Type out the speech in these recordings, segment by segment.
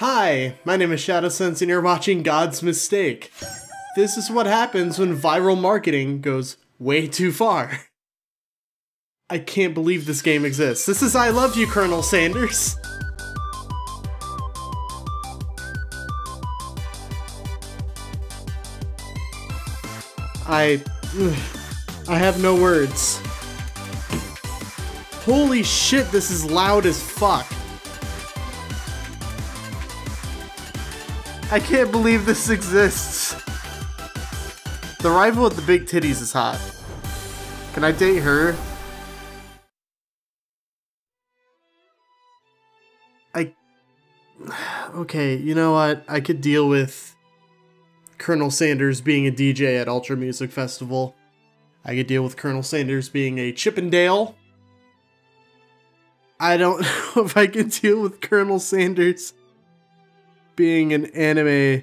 Hi, my name is Shadowsense and you're watching God's Mistake. This is what happens when viral marketing goes way too far. I can't believe this game exists. This is I Love You, Colonel Sanders. I have no words. Holy shit, this is loud as fuck. I can't believe this exists. The rival with the big titties is hot. Can I date her? Okay, you know what? I could deal with Colonel Sanders being a DJ at Ultra Music Festival. I could deal with Colonel Sanders being a Chippendale. I don't know if I can deal with Colonel Sanders being an anime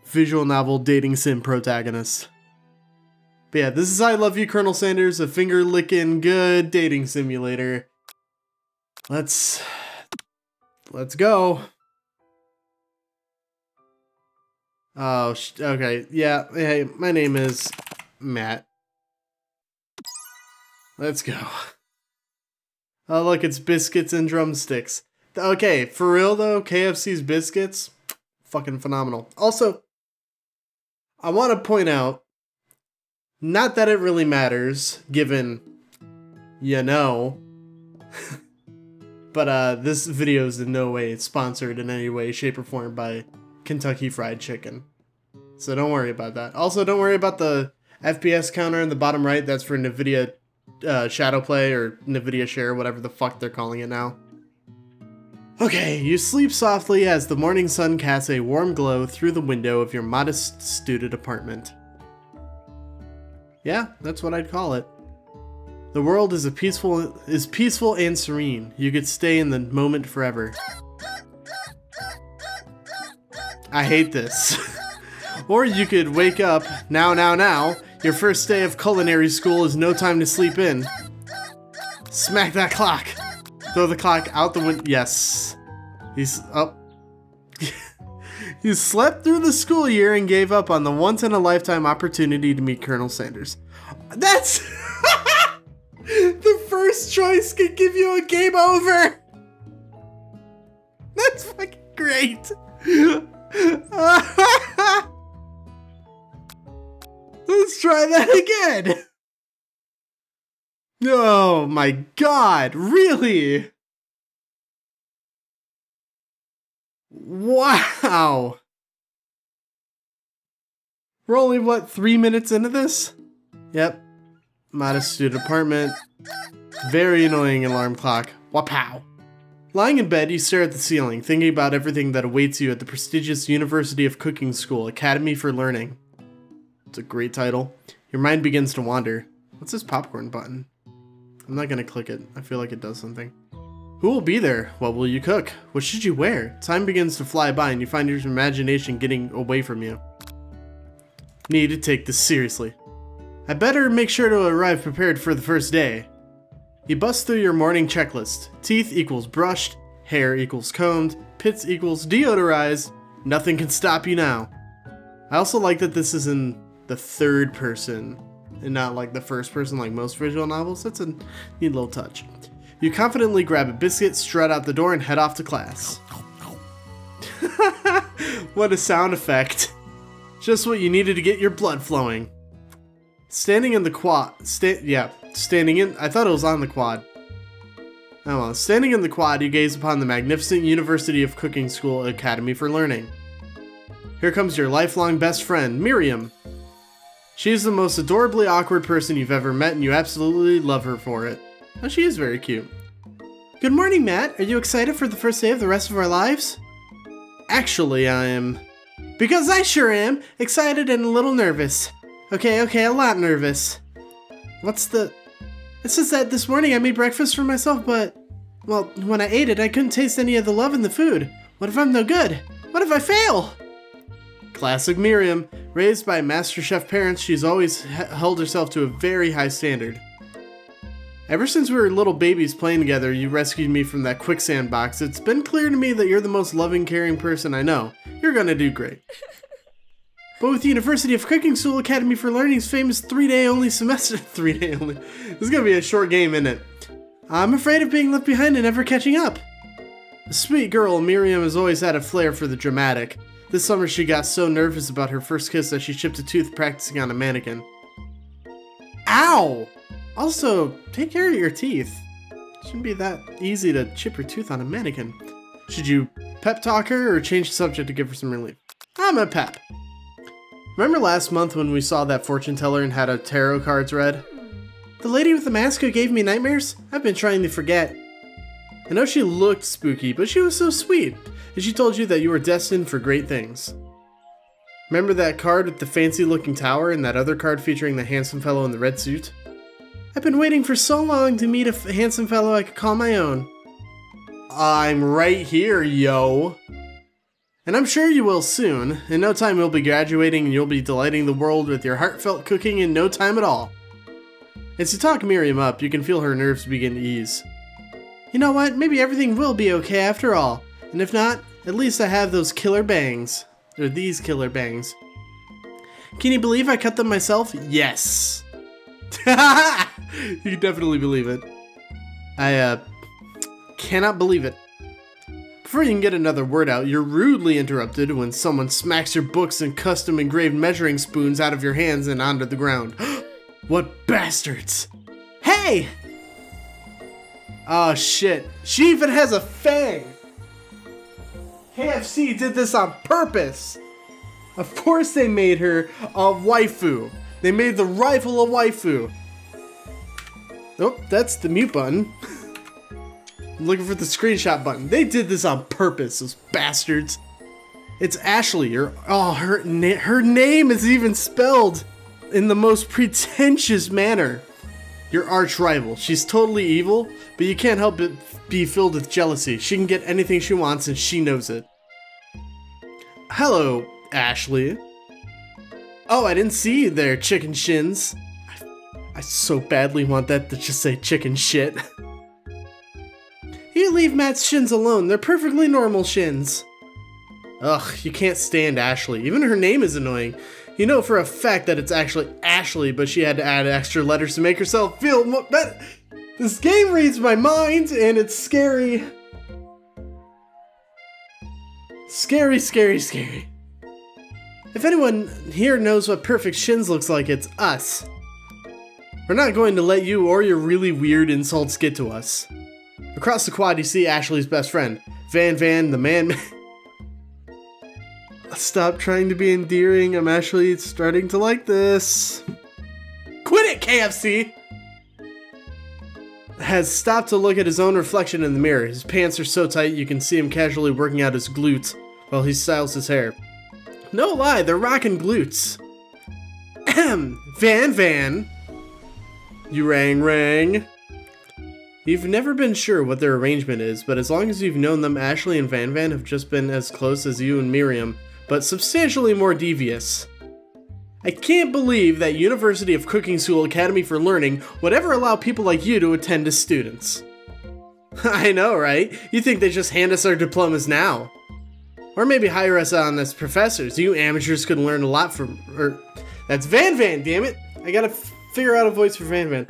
visual novel dating sim protagonist. But yeah, this is I Love You, Colonel Sanders, a finger-licking good dating simulator. Let's go. Oh, okay, yeah, hey, my name is Matt. Let's go. Oh look, it's biscuits and drumsticks. Okay, for real though, KFC's biscuits, fucking phenomenal. Also, I want to point out, not that it really matters, given, you know, but this video is in no way sponsored in any way, shape, or form by Kentucky Fried Chicken. So don't worry about that. Also, don't worry about the FPS counter in the bottom right. That's for NVIDIA Shadowplay or NVIDIA Share, whatever the fuck they're calling it now. Okay, you sleep softly as the morning sun casts a warm glow through the window of your modest student apartment. Yeah, that's what I'd call it. The world is peaceful and serene. You could stay in the moment forever. I hate this. Or you could wake up, now. Your first day of culinary school is no time to sleep in. Smack that clock. Throw the clock out the window. Yes. He's up. You slept through the school year and gave up on the once-in-a-lifetime opportunity to meet Colonel Sanders. That's... The first choice could give you a game over. That's fucking great. Let's try that again. Oh my god, really? Wow. We're only, what, 3 minutes into this? Yep. Modest student apartment. Very annoying alarm clock. Wapow. Lying in bed, you stare at the ceiling, thinking about everything that awaits you at the prestigious University of Cooking School, Academy for Learning. It's a great title. Your mind begins to wander. What's this popcorn button? I'm not gonna click it. I feel like it does something. Who will be there? What will you cook? What should you wear? Time begins to fly by and you find your imagination getting away from you. Need to take this seriously. I better make sure to arrive prepared for the first day. You bust through your morning checklist. Teeth equals brushed, hair equals combed, pits equals deodorized. Nothing can stop you now. I also like that this is in the third person and not like the first person like most visual novels. That's a neat little touch. You confidently grab a biscuit, strut out the door, and head off to class. What a sound effect. Just what you needed to get your blood flowing. Standing in the quad. Standing in. I thought it was on the quad. Oh well. Standing in the quad, you gaze upon the magnificent University of Cooking School Academy for Learning. Here comes your lifelong best friend, Miriam. She's the most adorably awkward person you've ever met, and you absolutely love her for it. Oh, she is very cute. Good morning, Matt. Are you excited for the first day of the rest of our lives? Actually, I am. Because I sure am. Excited and a little nervous. Okay, a lot nervous. What's the... It says that this morning I made breakfast for myself, but... Well, when I ate it, I couldn't taste any of the love in the food. What if I'm no good? What if I fail? Classic Miriam. Raised by MasterChef parents, she's always held herself to a very high standard. Ever since we were little babies playing together, you rescued me from that quicksand box. It's been clear to me that you're the most loving, caring person I know. You're gonna do great. But with the University of Cooking School Academy for Learning's famous 3-day only semester, 3-day only, this is gonna be a short game, isn't it? I'm afraid of being left behind and never catching up. A sweet girl, Miriam has always had a flair for the dramatic. This summer she got so nervous about her first kiss that she chipped a tooth practicing on a mannequin. Ow! Also, take care of your teeth. Shouldn't be that easy to chip your tooth on a mannequin. Should you pep talk her or change the subject to give her some relief? I'm a pep. Remember last month when we saw that fortune teller and had our tarot cards read? The lady with the mask who gave me nightmares? I've been trying to forget. I know she looked spooky, but she was so sweet, and she told you that you were destined for great things. Remember that card with the fancy-looking tower and that other card featuring the handsome fellow in the red suit? I've been waiting for so long to meet a handsome fellow I could call my own. I'm right here, yo. And I'm sure you will soon. In no time you'll be graduating and you'll be delighting the world with your heartfelt cooking in no time at all. As you talk Miriam up, you can feel her nerves begin to ease. You know what? Maybe everything will be okay after all. And if not, at least I have those killer bangs. Or these killer bangs. Can you believe I cut them myself? Yes. You can definitely believe it. I cannot believe it. Before you can get another word out, you're rudely interrupted when someone smacks your books and custom engraved measuring spoons out of your hands and onto the ground. What bastards! Hey! Oh shit, she even has a fang! KFC did this on purpose! Of course they made her a waifu. They made the rival a waifu. Oh, that's the mute button. I'm looking for the screenshot button. They did this on purpose, those bastards. It's Ashley. Her name is even spelled in the most pretentious manner. Your arch rival. She's totally evil, but you can't help but be filled with jealousy. She can get anything she wants and she knows it. Hello, Ashley. Oh, I didn't see you there, chicken shins. I so badly want that to just say chicken shit. You leave Matt's shins alone. They're perfectly normal shins. Ugh, you can't stand Ashley. Even her name is annoying. You know for a fact that it's actually Ashley, but she had to add extra letters to make herself feel more better. This game reads my mind, and it's scary. Scary, scary, scary. If anyone here knows what perfect shins looks like, it's us. We're not going to let you or your really weird insults get to us. Across the quad, you see Ashley's best friend, Van the man. Stop trying to be endearing. I'm actually starting to like this. Quit it, KFC! Has stopped to look at his own reflection in the mirror. His pants are so tight you can see him casually working out his glutes while he styles his hair. No lie, they're rockin' glutes. Ahem, Van. You rang. You've never been sure what their arrangement is, but as long as you've known them, Ashley and Van have just been as close as you and Miriam, but substantially more devious. I can't believe that University of Cooking School Academy for Learning would ever allow people like you to attend as students. I know, right? You think they just hand us our diplomas now. Or maybe hire us on as professors. You amateurs could learn a lot from... That's Van, damn it! I gotta figure out a voice for Van.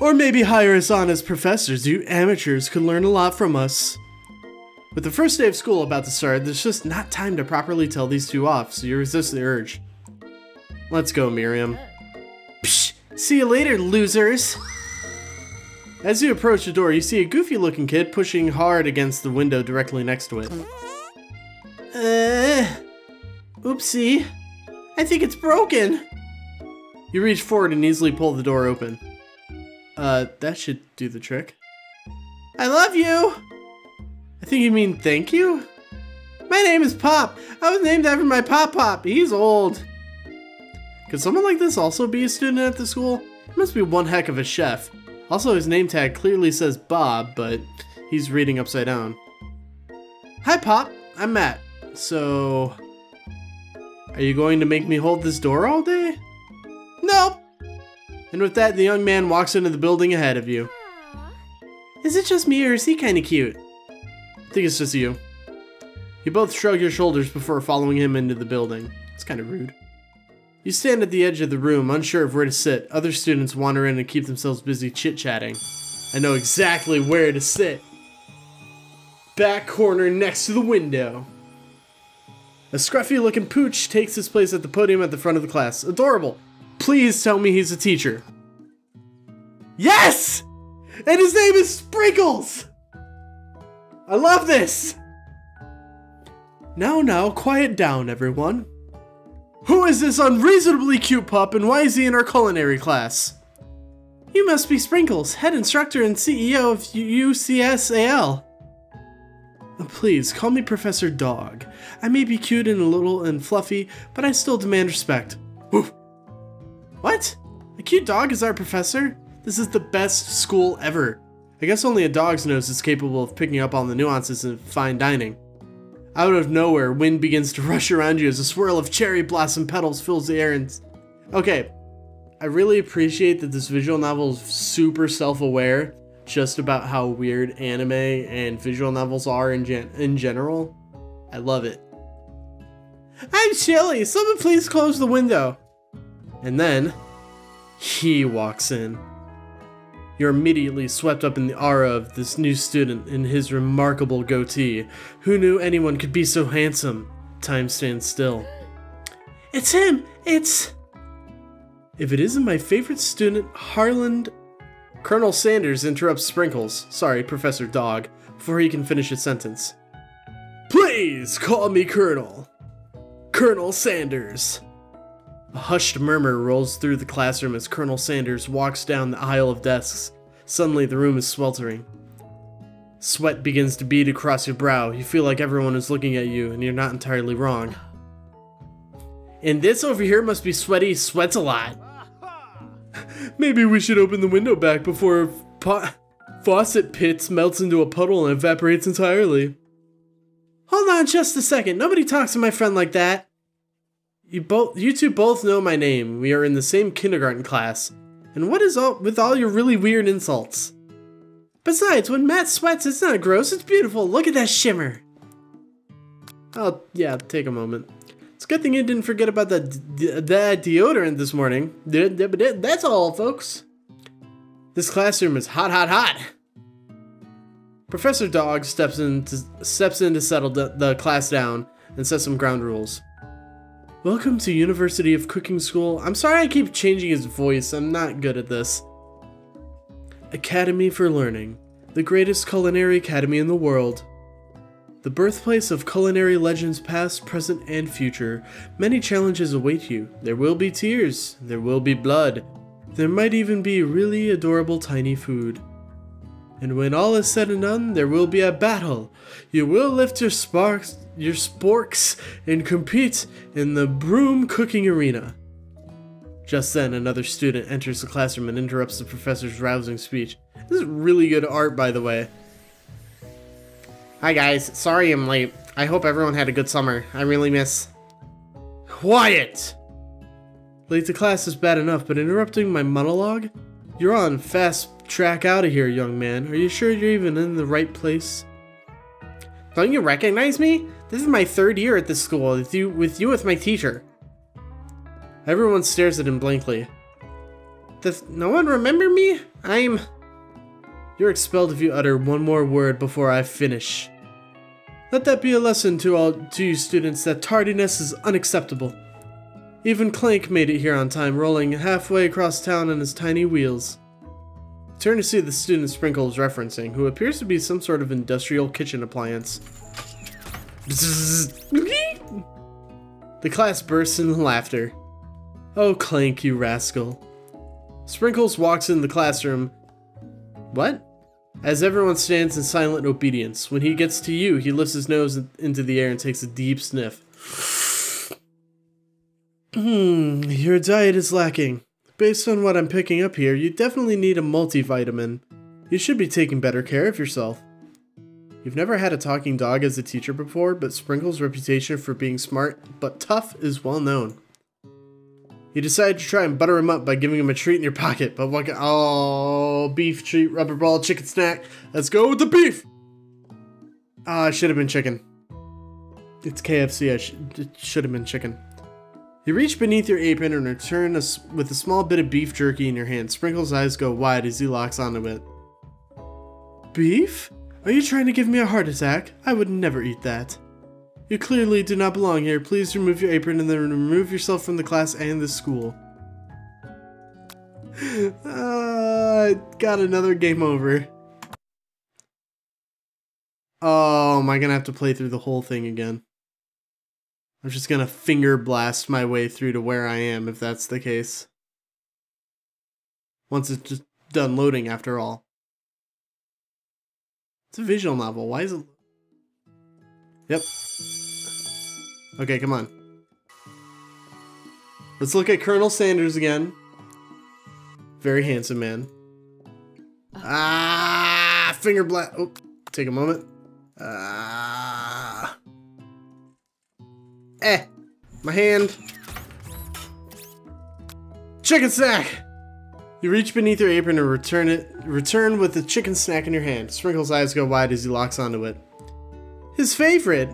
Or maybe hire us on as professors. You amateurs could learn a lot from us. With the first day of school about to start, there's just not time to properly tell these two off, so you resist the urge. Let's go, Miriam. Psh! See you later, losers! As you approach the door, you see a goofy-looking kid pushing hard against the window directly next to it. Oopsie. I think it's broken. You reach forward and easily pull the door open. That should do the trick. I love you! I think you mean thank you? My name is Pop. I was named after my Pop. He's old. Could someone like this also be a student at the school? He must be one heck of a chef. Also, his name tag clearly says Bob, but he's reading upside down. Hi, Pop. I'm Matt. So, are you going to make me hold this door all day? Nope. And with that, the young man walks into the building ahead of you. Is it just me or is he kinda cute? I think it's just you. You both shrug your shoulders before following him into the building. It's kinda rude. You stand at the edge of the room, unsure of where to sit. Other students wander in and keep themselves busy chit-chatting. I know exactly where to sit. Back corner next to the window. A scruffy-looking pooch takes his place at the podium at the front of the class. Adorable. Please tell me he's a teacher. Yes! And his name is Sprinkles! I love this! Now, quiet down, everyone. Who is this unreasonably cute pup and why is he in our culinary class? You must be Sprinkles, head instructor and CEO of UCSAL. Please, call me Professor Dog. I may be cute and a little and fluffy, but I still demand respect. Oof. What? A cute dog is our professor? This is the best school ever. I guess only a dog's nose is capable of picking up on the nuances of fine dining. Out of nowhere, wind begins to rush around you as a swirl of cherry blossom petals fills the air and... Okay, I really appreciate that this visual novel is super self-aware just about how weird anime and visual novels are in general. I love it. I'm chilly, someone please close the window. And then, he walks in. You're immediately swept up in the aura of this new student in his remarkable goatee. Who knew anyone could be so handsome? Time stands still. It's him! It's... If it isn't my favorite student, Harland... Colonel Sanders interrupts Sprinkles, sorry, Professor Dog, before he can finish his sentence. Please call me Colonel. Colonel Sanders. A hushed murmur rolls through the classroom as Colonel Sanders walks down the aisle of desks. Suddenly, the room is sweltering. Sweat begins to bead across your brow. You feel like everyone is looking at you, and you're not entirely wrong. And this over here must be sweaty, sweats a lot. Maybe we should open the window back before faucet pits melts into a puddle and evaporates entirely. Hold on just a second. Nobody talks to my friend like that. You two both know my name. We are in the same kindergarten class. And what is up with all your really weird insults? Besides, when Matt sweats, it's not gross, it's beautiful. Look at that shimmer. Oh, yeah, take a moment. It's a good thing you didn't forget about the deodorant this morning. That's all, folks. This classroom is hot, hot, hot. Professor Dog steps in to settle the class down and set some ground rules. Welcome to University of Cooking School. I'm sorry I keep changing his voice. I'm not good at this. Academy for Learning. The greatest culinary academy in the world. The birthplace of culinary legends past, present, and future. Many challenges await you. There will be tears. There will be blood. There might even be really adorable tiny food. And when all is said and done, there will be a battle. You will lift your sporks and compete in the broom cooking arena. Just then, another student enters the classroom and interrupts the professor's rousing speech. This is really good art, by the way. Hi guys, sorry I'm late. I hope everyone had a good summer. I really miss... Quiet! Late to class is bad enough, but interrupting my monologue? You're on fast track out of here, young man. Are you sure you're even in the right place? Don't you recognize me? This is my third year at this school with you as my teacher. Everyone stares at him blankly. Does no one remember me? You're expelled if you utter one more word before I finish. Let that be a lesson to you students that tardiness is unacceptable. Even Clank made it here on time, rolling halfway across town on his tiny wheels. Turn to see the student Sprinkle is referencing, who appears to be some sort of industrial kitchen appliance. The class bursts into laughter. Oh, Clank, you rascal. Sprinkles walks in the classroom. What? As everyone stands in silent obedience. When he gets to you, he lifts his nose into the air and takes a deep sniff. Your diet is lacking. Based on what I'm picking up here, you definitely need a multivitamin. You should be taking better care of yourself. You've never had a talking dog as a teacher before, but Sprinkle's reputation for being smart but tough is well known. You decide to try and butter him up by giving him a treat in your pocket, but what? Oh, beef treat, rubber ball, chicken snack. Let's go with the beef. Ah, it should have been chicken. It's KFC. It should have been chicken. You reach beneath your apron and return with a small bit of beef jerky in your hand. Sprinkle's eyes go wide as he locks onto it. Beef? Are you trying to give me a heart attack? I would never eat that. You clearly do not belong here. Please remove your apron and then remove yourself from the class and the school. Got another game over. Oh, am I gonna have to play through the whole thing again? I'm just gonna finger blast my way through to where I am if that's the case. Once it's just done loading after all. It's a visual novel. Why is it? Yep. Okay, come on. Let's look at Colonel Sanders again. Very handsome man. Ah, finger blast. Oh, take a moment. My hand. Chicken snack! You reach beneath your apron and return with the chicken snack in your hand. Sprinkle's eyes go wide as he locks onto it. His favorite!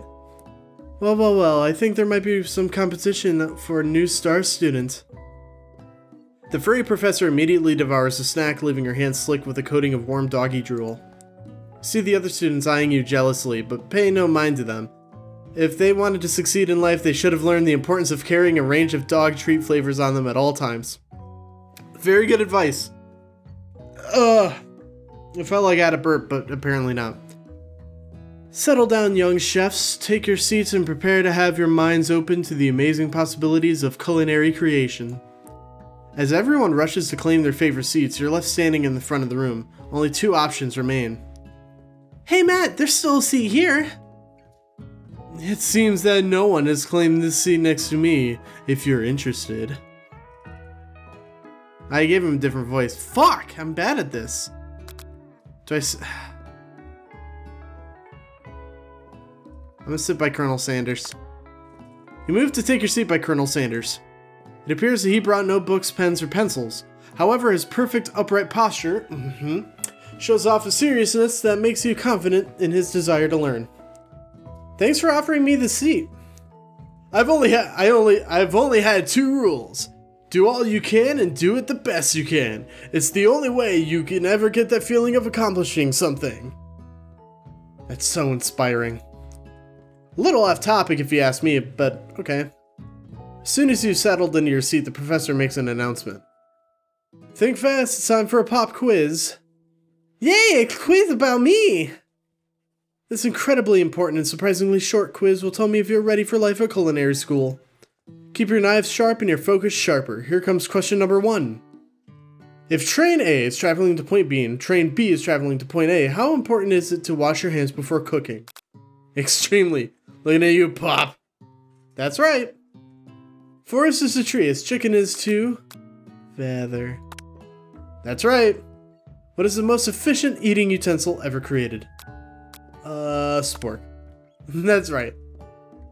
Well, I think there might be some competition for a new star student. The furry professor immediately devours the snack, leaving her hands slick with a coating of warm doggy drool. You see the other students eyeing you jealously, but pay no mind to them. If they wanted to succeed in life, they should have learned the importance of carrying a range of dog treat flavors on them at all times. Very good advice. It felt like I had a burp, but apparently not. Settle down, young chefs. Take your seats and prepare to have your minds open to the amazing possibilities of culinary creation. As everyone rushes to claim their favorite seats, you're left standing in the front of the room. Only two options remain. Hey Matt, there's still a seat here. It seems that no one has claimed this seat next to me, if you're interested. I gave him a different voice. Fuck, I'm bad at this. I'm gonna sit by Colonel Sanders. You move to take your seat by Colonel Sanders. It appears that he brought no books, pens, or pencils. However, his perfect upright posture shows off a seriousness that makes you confident in his desire to learn. Thanks for offering me the seat. I've only had two rules. Do all you can and do it the best you can. It's the only way you can ever get that feeling of accomplishing something. That's so inspiring. A little off topic if you ask me, but okay. As soon as you've settled into your seat, the professor makes an announcement. Think fast, it's time for a pop quiz. Yay, a quiz about me! This incredibly important and surprisingly short quiz will tell me if you're ready for life at culinary school. Keep your knives sharp and your focus sharper. Here comes question number 1. If train A is traveling to point B and train B is traveling to point A, how important is it to wash your hands before cooking? Extremely. Looking at you, Pop. That's right. Forest is a tree as chicken is to feather. That's right. What is the most efficient eating utensil ever created? Spork. That's right.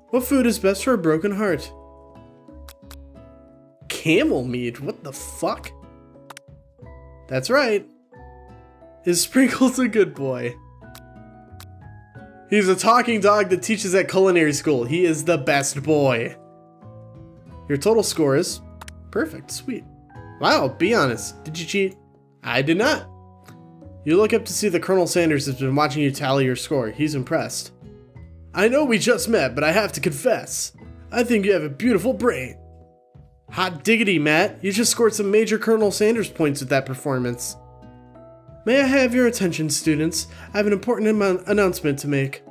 What food is best for a broken heart? Camel meat? What the fuck? That's right. Is Sprinkles a good boy? He's a talking dog that teaches at culinary school. He is the best boy. Your total score is perfect. Sweet. Wow, be honest. Did you cheat? I did not. You look up to see that Colonel Sanders has been watching you tally your score. He's impressed. I know we just met, but I have to confess. I think you have a beautiful brain. Hot diggity, Matt. You just scored some major Colonel Sanders points with that performance. May I have your attention, students? I have an important announcement to make.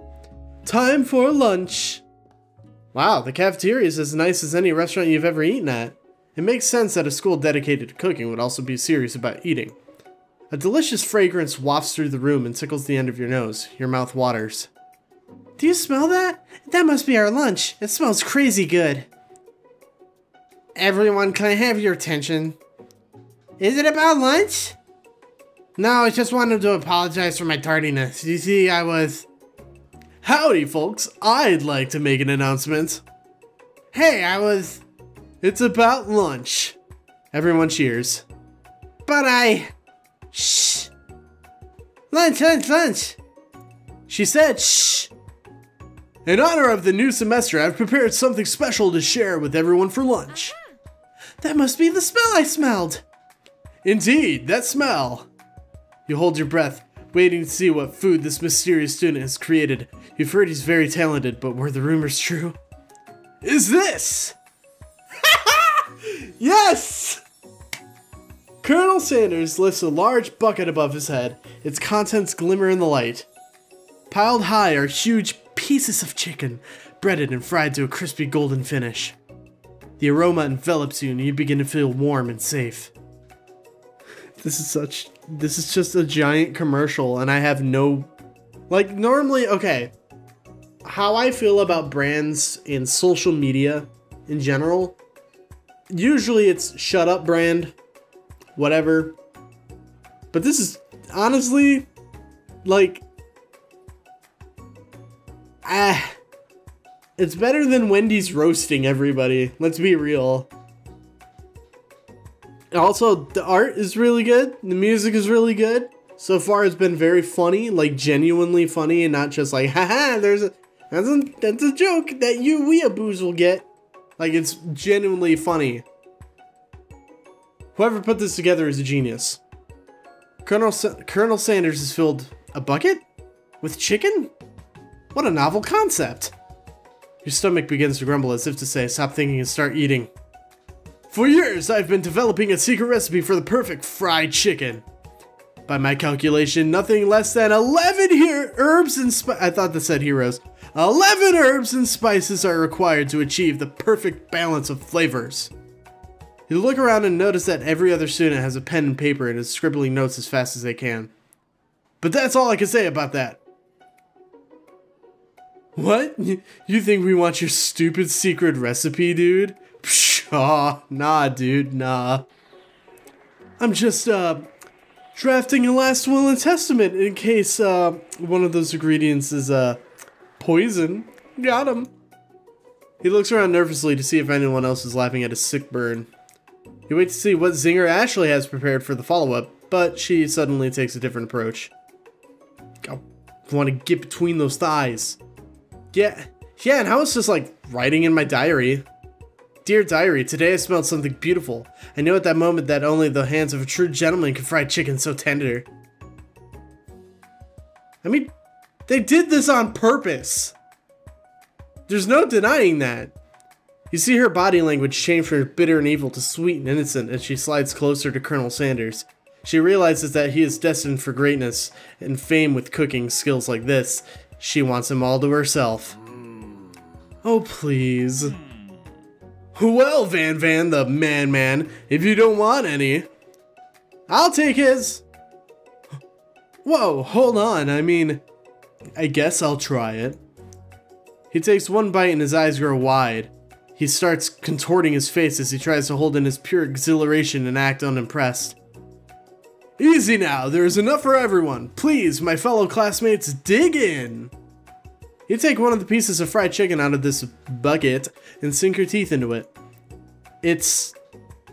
Time for lunch. Wow, the cafeteria is as nice as any restaurant you've ever eaten at. It makes sense that a school dedicated to cooking would also be serious about eating. A delicious fragrance wafts through the room and tickles the end of your nose. Your mouth waters. Do you smell that? That must be our lunch. It smells crazy good. Everyone, can I have your attention? Is it about lunch? No, I just wanted to apologize for my tardiness. You see, I was... Howdy, folks. I'd like to make an announcement. Hey, It's about lunch. Everyone cheers. But shh. Lunch, lunch, lunch. She said shh. In honor of the new semester, I've prepared something special to share with everyone for lunch. That must be the smell I smelled. Indeed, that smell. You hold your breath, waiting to see what food this mysterious student has created. You've heard he's very talented, but were the rumors true? Is this? Yes! Colonel Sanders lifts a large bucket above his head. Its contents glimmer in the light. Piled high are huge pieces of chicken, breaded and fried to a crispy golden finish. The aroma envelops you and you begin to feel warm and safe. This is just a giant commercial and I have no, like normally, okay, how I feel about brands in social media in general, usually it's shut up brand, whatever, but this is honestly, like, it's better than Wendy's roasting everybody. Let's be real. Also, the art is really good. The music is really good. So far, it's been very funny, like genuinely funny, and not just like, haha, that's a joke that you weeaboos will get. Like, it's genuinely funny. Whoever put this together is a genius. Colonel Sanders has filled a bucket with chicken? What a novel concept. Your stomach begins to grumble as if to say, stop thinking and start eating. For years, I've been developing a secret recipe for the perfect fried chicken. By my calculation, nothing less than 11 herbs and I thought that said heroes. 11 herbs and spices are required to achieve the perfect balance of flavors. You look around and notice that every other student has a pen and paper and is scribbling notes as fast as they can. But that's all I can say about that. What? You think we want your stupid secret recipe, dude? Pshaw, nah, dude, nah. I'm just, drafting a last will and testament in case, one of those ingredients is, poison. Got him. He looks around nervously to see if anyone else is laughing at his sick burn. You wait to see what zinger Ashley has prepared for the follow-up, but she suddenly takes a different approach. I want to get between those thighs. Yeah, and I was just like writing in my diary. Dear diary, today I smelled something beautiful. I knew at that moment that only the hands of a true gentleman could fry chicken so tender. I mean, they did this on purpose. There's no denying that. You see her body language change from bitter and evil to sweet and innocent as she slides closer to Colonel Sanders. She realizes that he is destined for greatness and fame with cooking skills like this. She wants him all to herself. Oh, please. Well, Van the man, if you don't want any, I'll take his. Whoa, hold on. I mean, I guess I'll try it. He takes one bite and his eyes grow wide. He starts contorting his face as he tries to hold in his pure exhilaration and act unimpressed. Easy now, there is enough for everyone. Please, my fellow classmates, dig in. You take one of the pieces of fried chicken out of this bucket and sink your teeth into it. It's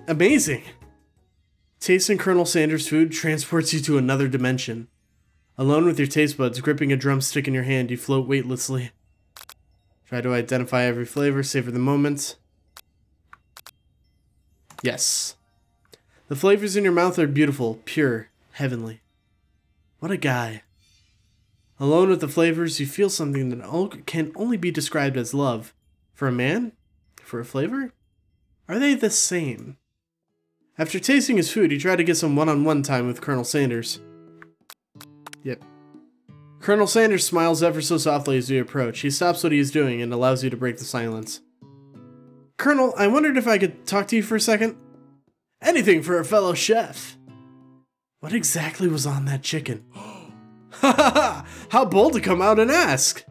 amazing. Tasting Colonel Sanders' food transports you to another dimension. Alone with your taste buds, gripping a drumstick in your hand, you float weightlessly. Try to identify every flavor, savor the moment. Yes. The flavors in your mouth are beautiful, pure, heavenly. What a guy. Alone with the flavors, you feel something that can only be described as love. For a man? For a flavor? Are they the same? After tasting his food, you try to get some one-on-one time with Colonel Sanders. Yep. Colonel Sanders smiles ever so softly as you approach. He stops what he is doing and allows you to break the silence. Colonel, I wondered if I could talk to you for a second? Anything for a fellow chef. What exactly was on that chicken? Ha ha ha! How bold to come out and ask!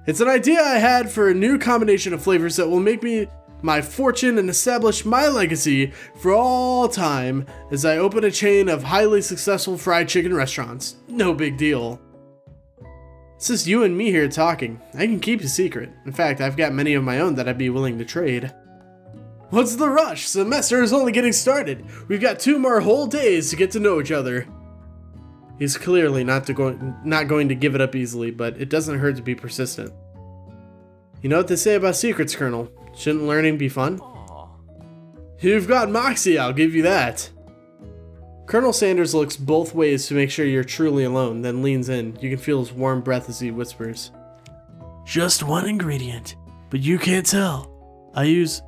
It's an idea I had for a new combination of flavors that will make me my fortune and establish my legacy for all time as I open a chain of highly successful fried chicken restaurants. No big deal. It's just you and me here talking. I can keep a secret. In fact, I've got many of my own that I'd be willing to trade. What's the rush? Semester is only getting started. We've got 2 more whole days to get to know each other. He's clearly not going to give it up easily, but it doesn't hurt to be persistent. You know what they say about secrets, Colonel? Shouldn't learning be fun? You've got moxie, I'll give you that. Colonel Sanders looks both ways to make sure you're truly alone, then leans in. You can feel his warm breath as he whispers. Just one ingredient, but you can't tell. I use...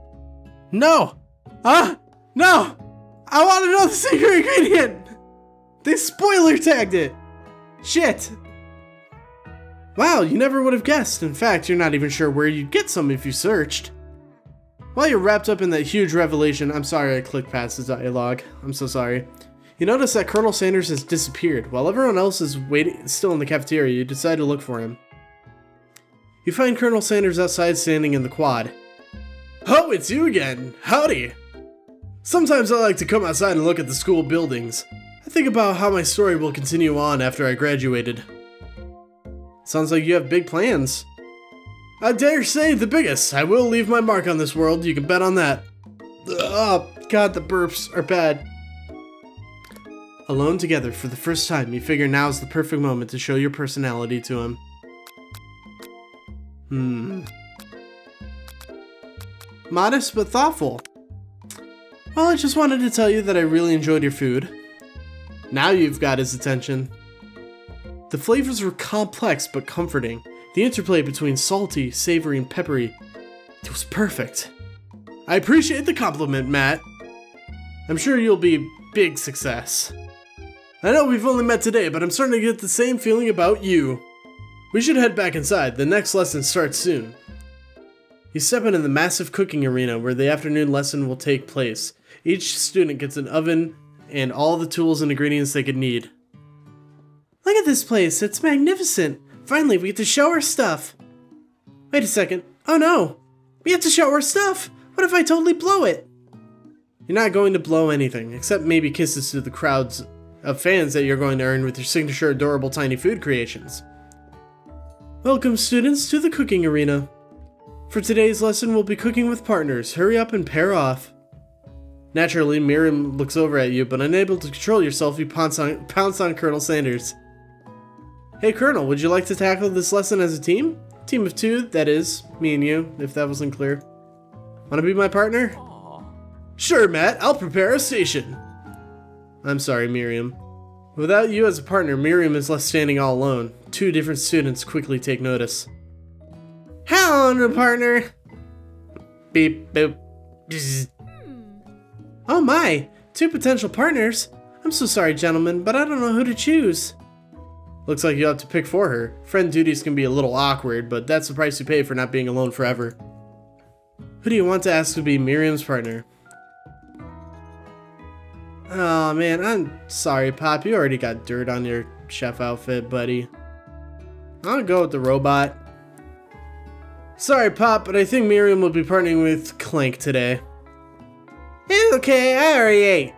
No! No! I want to know the secret ingredient! They spoiler tagged it! Shit! Wow, you never would have guessed. In fact, you're not even sure where you'd get some if you searched. While you're wrapped up in that huge revelation, I'm sorry I clicked past the dialogue. I'm so sorry. You notice that Colonel Sanders has disappeared. While everyone else is waiting, still in the cafeteria, you decide to look for him. You find Colonel Sanders outside standing in the quad. Oh, it's you again! Howdy! Sometimes I like to come outside and look at the school buildings. I think about how my story will continue on after I graduated. Sounds like you have big plans. I dare say the biggest. I will leave my mark on this world, you can bet on that. Oh, God, the burps are bad. Alone together for the first time, you figure now's the perfect moment to show your personality to him. Modest but thoughtful. Well, I just wanted to tell you that I really enjoyed your food. Now you've got his attention. The flavors were complex but comforting. The interplay between salty, savory, and peppery. It was perfect. I appreciate the compliment, Matt. I'm sure you'll be a big success. I know we've only met today, but I'm starting to get the same feeling about you. We should head back inside. The next lesson starts soon. You step into the massive cooking arena where the afternoon lesson will take place. Each student gets an oven and all the tools and ingredients they could need. Look at this place, it's magnificent. Finally, we get to show our stuff. Wait a second. Oh no, we have to show our stuff. What if I totally blow it? You're not going to blow anything, except maybe kisses to the crowds of fans that you're going to earn with your signature adorable tiny food creations. Welcome students to the cooking arena. For today's lesson, we'll be cooking with partners. Hurry up and pair off. Naturally, Miriam looks over at you, but unable to control yourself, you pounce on Colonel Sanders. Hey Colonel, would you like to tackle this lesson as a team? Team of 2, that is, me and you, if that wasn't clear. Wanna be my partner? Aww. Sure, Matt, I'll prepare a station. I'm sorry, Miriam. Without you as a partner, Miriam is left standing all alone. 2 different students quickly take notice. Hello, partner. Beep, boop. Bzz. Oh my, 2 potential partners. I'm so sorry, gentlemen, but I don't know who to choose. Looks like you have to pick for her. Friend duties can be a little awkward, but that's the price you pay for not being alone forever. Who do you want to ask to be Miriam's partner? Oh man, I'm sorry, Pop. You already got dirt on your chef outfit, buddy. I'll go with the robot. Sorry, Pop, but I think Miriam will be partnering with Clank today. It's okay, I already ate.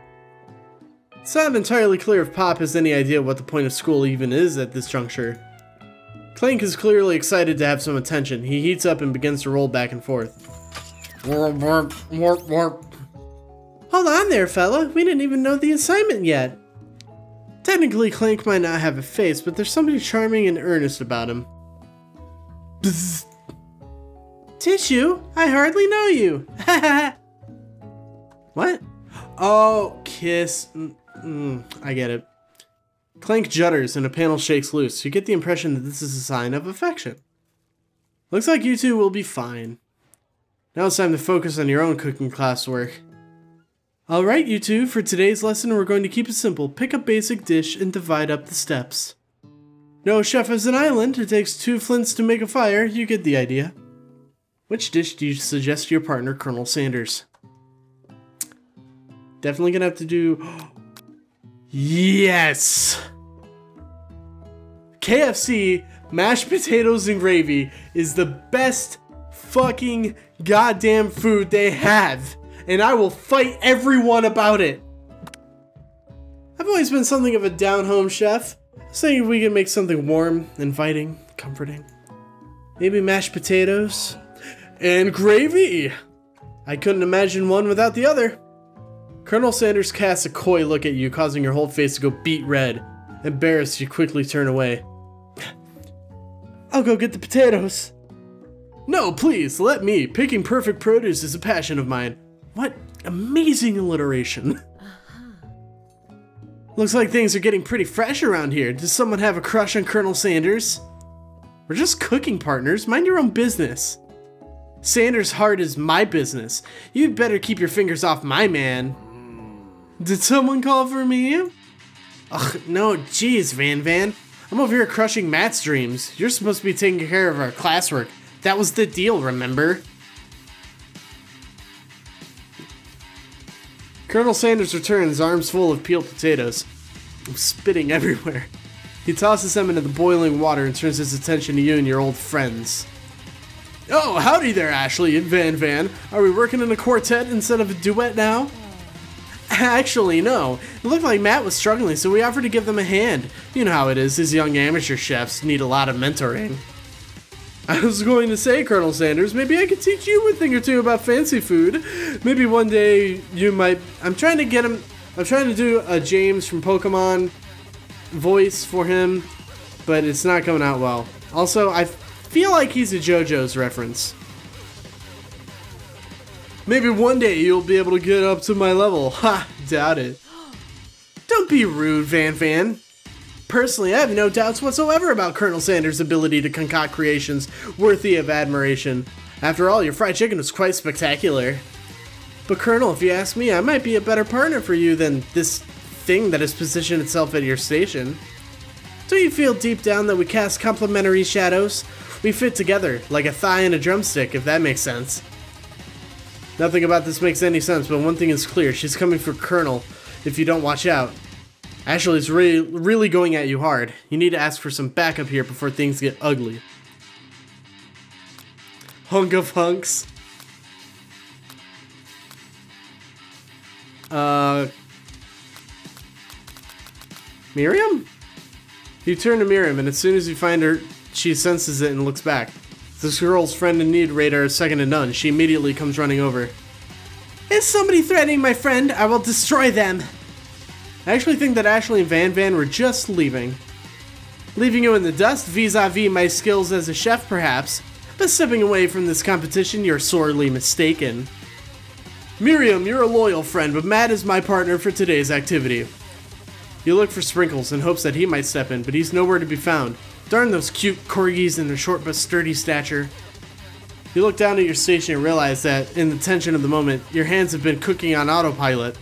It's not entirely clear if Pop has any idea what the point of school even is at this juncture. Clank is clearly excited to have some attention. He heats up and begins to roll back and forth. Warp, warp, warp, warp. Hold on there, fella. We didn't even know the assignment yet. Technically, Clank might not have a face, but there's something charming and earnest about him. Bzz. Tissue? I hardly know you. What? Oh, kiss. I get it. Clank judders and a panel shakes loose. You get the impression that this is a sign of affection. Looks like you 2 will be fine. Now it's time to focus on your own cooking classwork. Alright, you 2, for today's lesson we're going to keep it simple. Pick a basic dish and divide up the steps. No chef is an island. It takes 2 flints to make a fire. You get the idea. Which dish do you suggest to your partner, Colonel Sanders? Definitely gonna have to do... Yes! KFC mashed potatoes and gravy is the best fucking goddamn food they have. And I will fight everyone about it. I've always been something of a down-home chef. I was thinking we can make something warm, inviting, comforting. Maybe mashed potatoes and gravy. I couldn't imagine one without the other. Colonel Sanders casts a coy look at you, causing your whole face to go beet red. Embarrassed, you quickly turn away. I'll go get the potatoes. No, please, let me. Picking perfect produce is a passion of mine. What amazing alliteration. Looks like things are getting pretty fresh around here. Does someone have a crush on Colonel Sanders? We're just cooking partners. Mind your own business. Sanders' heart is my business. You'd better keep your fingers off my man. Did someone call for me? Ugh, no, jeez, Van. I'm over here crushing Matt's dreams. You're supposed to be taking care of our classwork. That was the deal, remember? Colonel Sanders returns, arms full of peeled potatoes. I'm spitting everywhere. He tosses them into the boiling water and turns his attention to you and your old friends. Oh, howdy there, Ashley and Van. Are we working in a quartet instead of a duet now? Actually, no. It looked like Matt was struggling, so we offered to give them a hand. You know how it is, these young amateur chefs need a lot of mentoring. I was going to say, Colonel Sanders, maybe I could teach you a thing or two about fancy food. Maybe one day you might... I'm trying to do a James from Pokemon voice for him, but it's not coming out well. Also, I feel like he's a JoJo's reference. Maybe one day you'll be able to get up to my level. Ha, doubt it. Don't be rude, Van. Personally, I have no doubts whatsoever about Colonel Sanders' ability to concoct creations worthy of admiration. After all, your fried chicken was quite spectacular. But Colonel, if you ask me, I might be a better partner for you than this thing that has positioned itself at your station. Don't you feel deep down that we cast complementary shadows? We fit together, like a thigh and a drumstick, if that makes sense. Nothing about this makes any sense, but one thing is clear. She's coming for Colonel if you don't watch out. Ashley's really going at you hard. You need to ask for some backup here before things get ugly. Hunk of hunks. Miriam? You turn to Miriam, and as soon as you find her, she senses it and looks back. This girl's friend in need radar is second to none. She immediately comes running over. Is somebody threatening my friend? I will destroy them. I actually think that Ashley and Van were just leaving. Leaving you in the dust vis-a-vis my skills as a chef, perhaps. But stepping away from this competition, you're sorely mistaken. Miriam, you're a loyal friend, but Matt is my partner for today's activity. You look for Sprinkles in hopes that he might step in, but he's nowhere to be found. Darn those cute corgis and their short but sturdy stature. You look down at your station and realize that, in the tension of the moment, your hands have been cooking on autopilot.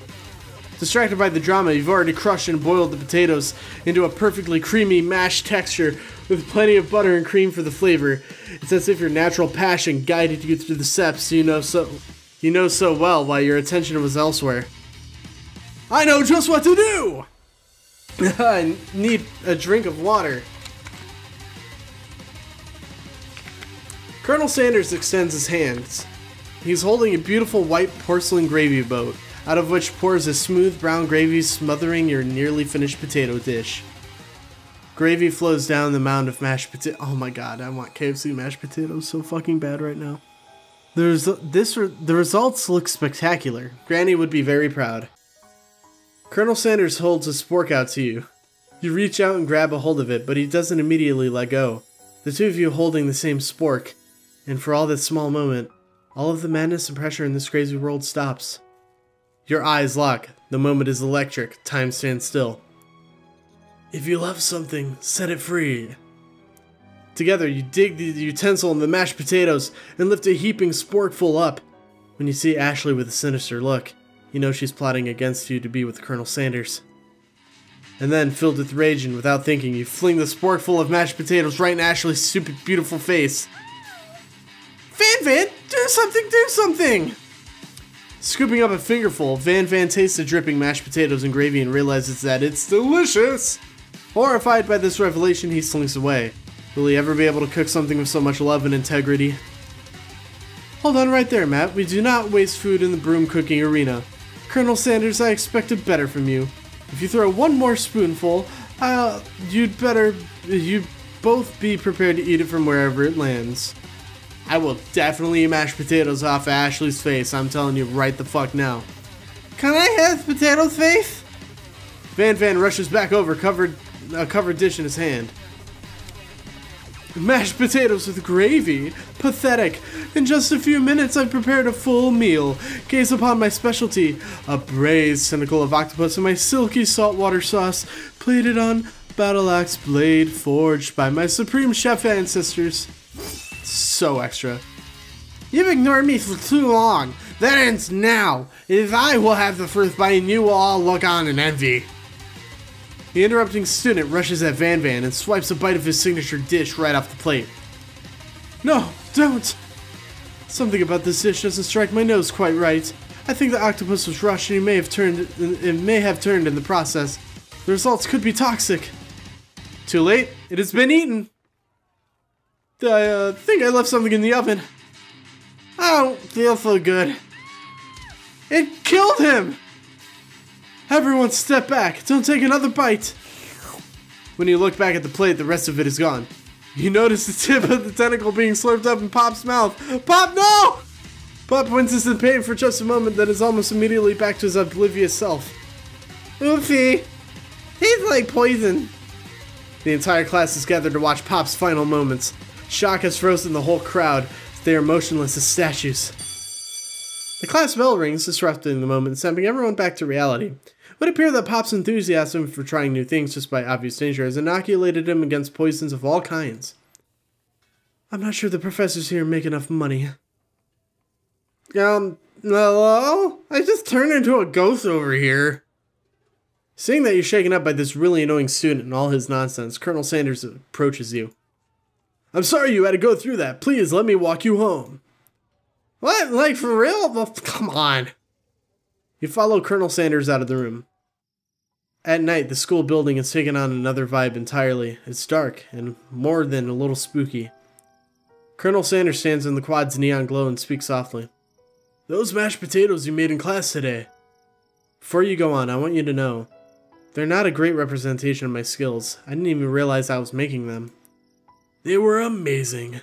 Distracted by the drama, you've already crushed and boiled the potatoes into a perfectly creamy mashed texture with plenty of butter and cream for the flavor. It's as if your natural passion guided you through the steps you know so well while your attention was elsewhere. I know just what to do! I need a drink of water. Colonel Sanders extends his hands. He's holding a beautiful white porcelain gravy boat, out of which pours a smooth brown gravy smothering your nearly finished potato dish. Gravy flows down the mound of mashed potato. Oh my god, I want KFC mashed potatoes so fucking bad right now. The results look spectacular. Granny would be very proud. Colonel Sanders holds a spork out to you. You reach out and grab a hold of it, but he doesn't immediately let go. The two of you holding the same spork, and for all that small moment, all of the madness and pressure in this crazy world stops. Your eyes lock. The moment is electric. Time stands still. If you love something, set it free. Together, you dig the utensil and the mashed potatoes and lift a heaping sporkful up. When you see Ashley with a sinister look, you know she's plotting against you to be with Colonel Sanders. And then, filled with rage and without thinking, you fling the sporkful of mashed potatoes right in Ashley's stupid, beautiful face. Van, do something! Scooping up a fingerful, Van tastes the dripping mashed potatoes and gravy and realizes that it's delicious! Horrified by this revelation, he slinks away. Will he ever be able to cook something with so much love and integrity? Hold on right there, Matt. We do not waste food in the broom cooking arena. Colonel Sanders, I expected better from you. If you throw one more spoonful, you'd both be prepared to eat it from wherever it lands. I will definitely eat mashed potatoes off of Ashley's face. I'm telling you right the fuck now. Can I have potatoes face? Van rushes back over, a covered dish in his hand. Mashed potatoes with gravy. Pathetic. In just a few minutes, I've prepared a full meal. Gaze upon my specialty, a braised tentacle of octopus in my silky saltwater sauce, plated on battle axe blade forged by my supreme chef ancestors. So extra. You've ignored me for too long. That ends now. If I will have the first bite and you will all look on in envy. The interrupting student rushes at Van and swipes a bite of his signature dish right off the plate. No, don't! Something about this dish doesn't strike my nose quite right. I think the octopus was rushed and it may have turned in the process. The results could be toxic. Too late, it has been eaten. I think I left something in the oven. I don't feel so good. It killed him! Everyone step back. Don't take another bite. When you look back at the plate, the rest of it is gone. You notice the tip of the tentacle being slurped up in Pop's mouth. Pop, no! Pop winces in pain for just a moment, then is almost immediately back to his oblivious self. Oopsie. He's like poison. The entire class is gathered to watch Pop's final moments. Shock has frozen the whole crowd. They are motionless as statues. The class bell rings, disrupting the moment, sending everyone back to reality. It would appear that Pop's enthusiasm for trying new things despite obvious danger has inoculated him against poisons of all kinds. I'm not sure the professors here make enough money. Hello? I just turned into a ghost over here. Seeing that you're shaken up by this really annoying student and all his nonsense, Colonel Sanders approaches you. I'm sorry you had to go through that. Please let me walk you home. What? Like, for real? Well, come on. You follow Colonel Sanders out of the room. At night, the school building has taken on another vibe entirely. It's dark, and more than a little spooky. Colonel Sanders stands in the quad's neon glow and speaks softly. Those mashed potatoes you made in class today. Before you go on, I want you to know, they're not a great representation of my skills. I didn't even realize I was making them. They were amazing.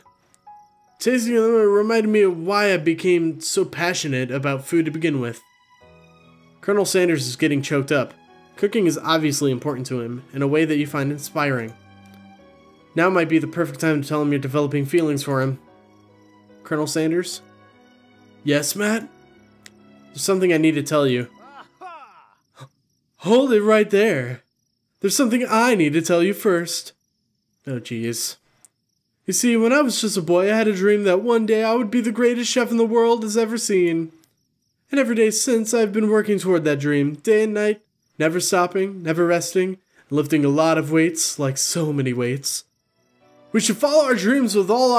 Tasting them reminded me of why I became so passionate about food to begin with. Colonel Sanders is getting choked up. Cooking is obviously important to him, in a way that you find inspiring. Now might be the perfect time to tell him you're developing feelings for him. Colonel Sanders? Yes, Matt? There's something I need to tell you. Hold it right there. There's something I need to tell you first. Oh, jeez. You see, when I was just a boy, I had a dream that one day I would be the greatest chef in the world has ever seen. And every day since, I've been working toward that dream, day and night, never stopping, never resting, and lifting a lot of weights, like so many weights. We should follow our dreams with all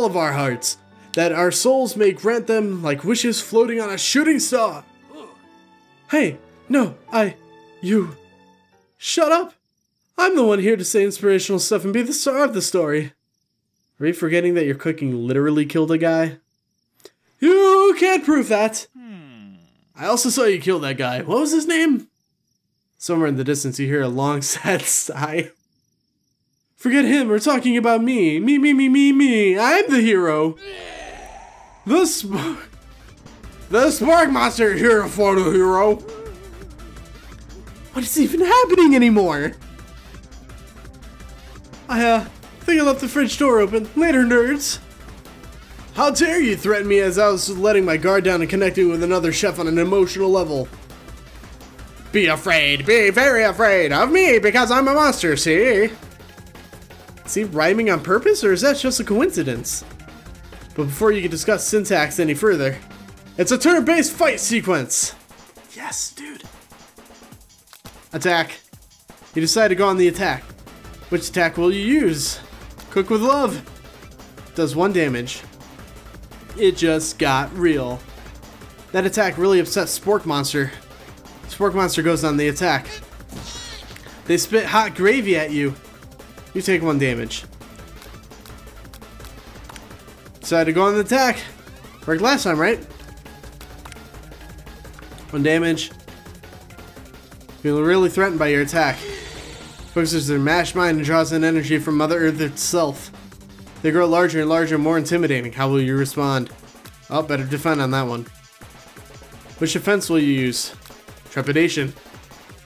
of our hearts, that our souls may grant them like wishes floating on a shooting star. Hey, no, you. Shut up! I'm the one here to say inspirational stuff and be the star of the story. Are you forgetting that your cooking literally killed a guy? You can't prove that! I also saw you kill that guy. What was his name? Somewhere in the distance you hear a long, sad sigh. Forget him, we're talking about me. Me. I'm the hero. The Spark Monster is here for the hero. What is even happening anymore? I think I left the fridge door open. Later, nerds. How dare you threaten me as I was letting my guard down and connecting with another chef on an emotional level. Be afraid, be very afraid of me because I'm a monster, see? Is he rhyming on purpose or is that just a coincidence? But before you can discuss syntax any further, it's a turn-based fight sequence. Yes, dude. Attack. You decide to go on the attack. Which attack will you use? Cook with love. Does 1 damage. It just got real. That attack really upsets Spork Monster. Spork Monster goes on the attack. They spit hot gravy at you. You take 1 damage. Decide to go on the attack. Worked last time, right? 1 damage. Feeling really threatened by your attack. Focuses their mashed mind and draws in energy from Mother Earth itself. They grow larger and larger and more intimidating. How will you respond? Oh, better defend on that one. Which defense will you use? Trepidation.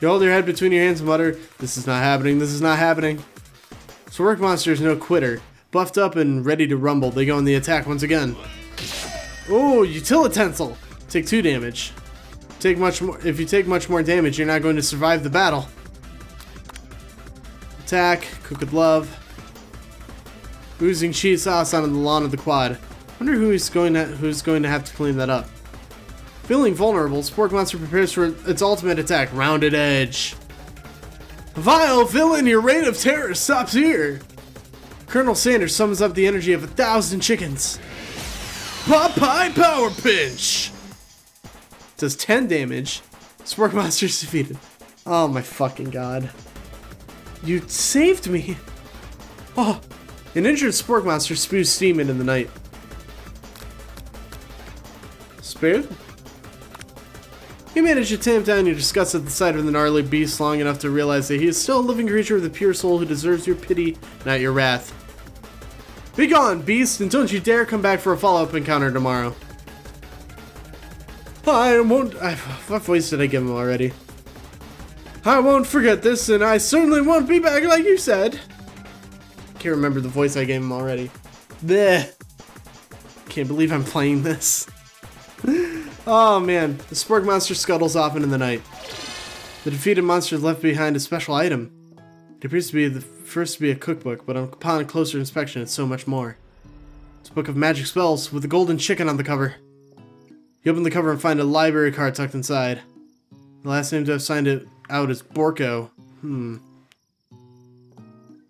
You hold your head between your hands and mutter, "This is not happening, this is not happening." Spork Monster is no quitter. Buffed up and ready to rumble, they go on the attack once again. Oh, Utilitensel! Take 2 damage. If you take much more damage, you're not going to survive the battle. Attack, cook with love. Oozing cheese sauce onto the lawn of the quad. Wonder who's going to have to clean that up. Feeling vulnerable, Spork Monster prepares for its ultimate attack, Rounded Edge. Vile villain, your reign of terror stops here. Colonel Sanders summons up the energy of 1,000 chickens. Popeye Power Pinch! Does 10 damage. Spork Monster's defeated. Oh my fucking god. You saved me! Oh! An injured Spork Monster spews steam into the night. Spared? You manage to tamp down your disgust at the sight of the gnarly beast long enough to realize that he is still a living creature with a pure soul who deserves your pity, not your wrath. Be gone, beast, and don't you dare come back for a follow-up encounter tomorrow. I won't... What voice did I give him already? I won't forget this, and I certainly won't be back like you said. Can't remember the voice I gave him already. Bleh. Can't believe I'm playing this. Oh man, the Spork Monster scuttles off into the night. The defeated monster left behind a special item. It appears to be the first to be a cookbook, but upon closer inspection it's so much more. It's a book of magic spells with a golden chicken on the cover. You open the cover and find a library card tucked inside. The last name to have signed it out is Borko.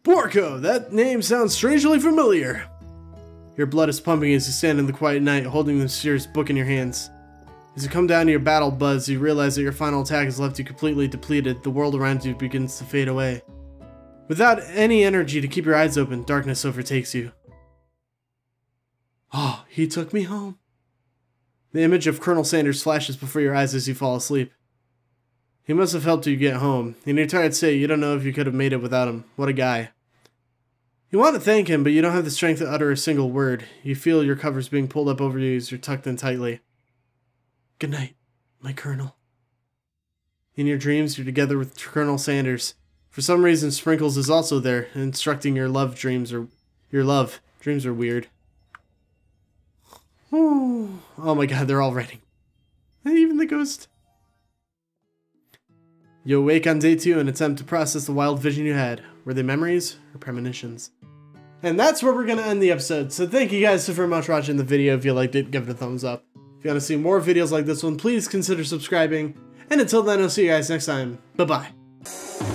Borko! That name sounds strangely familiar. Your blood is pumping as you stand in the quiet night, holding the mysterious book in your hands. As you come down to your battle buzz, you realize that your final attack has left you completely depleted. The world around you begins to fade away. Without any energy to keep your eyes open, darkness overtakes you. Oh, he took me home. The image of Colonel Sanders flashes before your eyes as you fall asleep. He must have helped you get home. In your tired state, you don't know if you could have made it without him. What a guy. You want to thank him, but you don't have the strength to utter a single word. You feel your covers being pulled up over you as you're tucked in tightly. Good night, my Colonel. In your dreams, you're together with Colonel Sanders. For some reason, Sprinkles is also there, instructing your love dreams are... Dreams are weird. Oh my god, they're all writing. Even the ghost. You awake on day 2 and attempt to process the wild vision you had. Were they memories or premonitions? And that's where we're going to end the episode. So thank you guys so very much for watching the video. If you liked it, give it a thumbs up. If you want to see more videos like this one, please consider subscribing. And until then, I'll see you guys next time. Bye-bye.